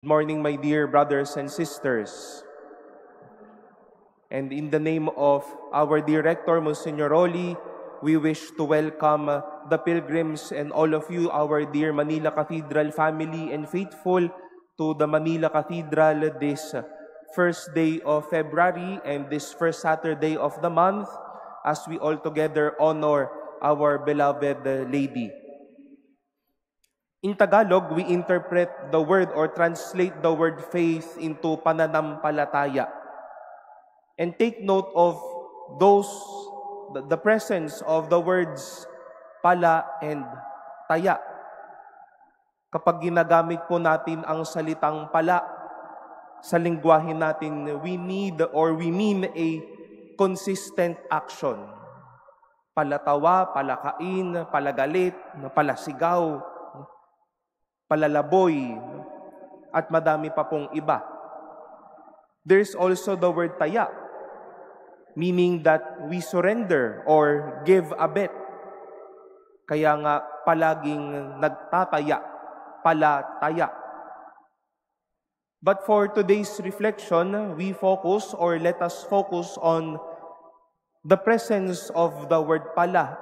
Good morning, my dear brothers and sisters. And in the name of our dear Rector, Monsignor Rolly, we wish to welcome the pilgrims and all of you, our dear Manila Cathedral family and faithful, to the Manila Cathedral this first day of February and this first Saturday of the month as we all together honor our beloved Lady. In Tagalog, we interpret the word or translate the word faith into pananampalataya. And take note of the presence of the words pala and taya. Kapag ginagamit po natin ang salitang pala sa lingwahe natin, we need or we mean a consistent action. Palatawa, palakain, palagalit, palasigaw, palalaboy, at madami pa pong iba. There's also the word taya, meaning that we surrender or give a bet. Kaya nga palaging nagtataya, palataya. But for today's reflection, let us focus on the presence of the word pala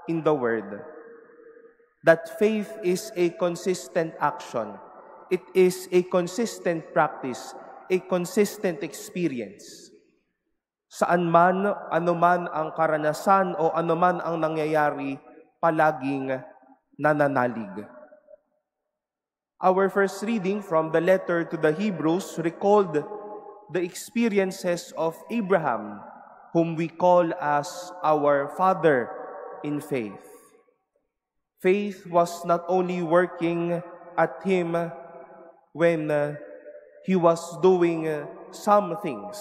in the word. That faith is a consistent action. It is a consistent practice, a consistent experience. Saan man, anuman ang karanasan o anuman ang nangyayari, palaging nananalig. Our first reading from the letter to the Hebrews recalled the experiences of Abraham, whom we call as our father in faith. Faith was not only working at him when he was doing some things,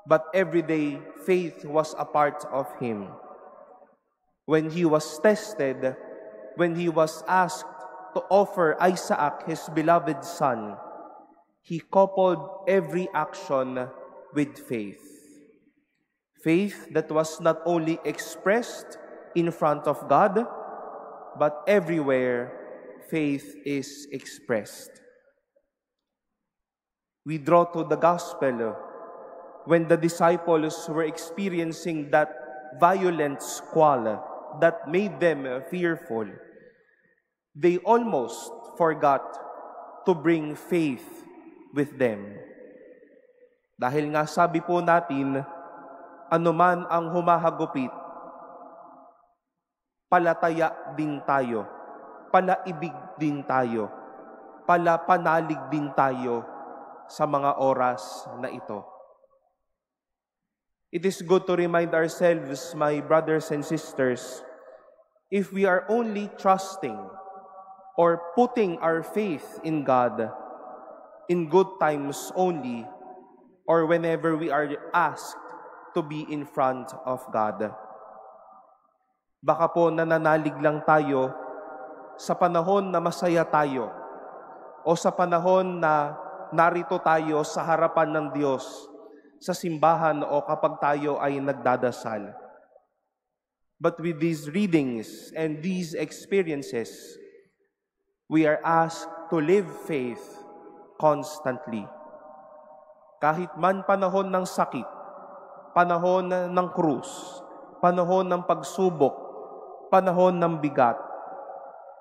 but every day faith was a part of him. When he was tested, when he was asked to offer Isaac, his beloved son, he coupled every action with faith. Faith that was not only expressed in front of God, but everywhere faith is expressed. We draw to the gospel when the disciples were experiencing that violent squall that made them fearful. They almost forgot to bring faith with them. Dahil nga sabi po natin, anuman ang humahagupit, palataya din tayo, palaibig din tayo, palapanalig din tayo sa mga oras na ito. It is good to remind ourselves, my brothers and sisters, if we are only trusting or putting our faith in God in good times only, or whenever we are asked to be in front of God. Baka po nananalig lang tayo sa panahon na masaya tayo o sa panahon na narito tayo sa harapan ng Diyos, sa simbahan o kapag tayo ay nagdadasal. But with these readings and these experiences, we are asked to live faith constantly. Kahit man panahon ng sakit, panahon ng krus, panahon ng pagsubok, panahon ng bigat,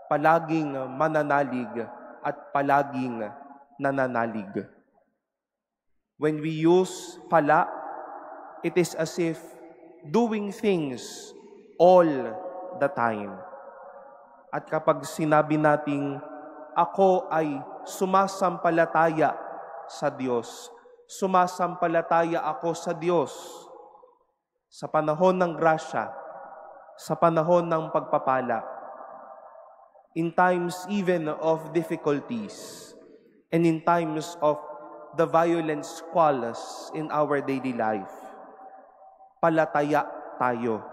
palaging mananalig at palaging nananalig. When we use pala, it is as if doing things all the time. At kapag sinabi nating, ako ay sumasampalataya sa Diyos, sumasampalataya ako sa Diyos, sa panahon ng grasya, sa panahon ng pagpapala, in times even of difficulties, and in times of the violent squalls in our daily life, palataya tayo.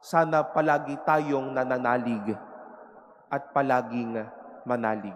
Sana palagi tayong nananalig at palaging manalig.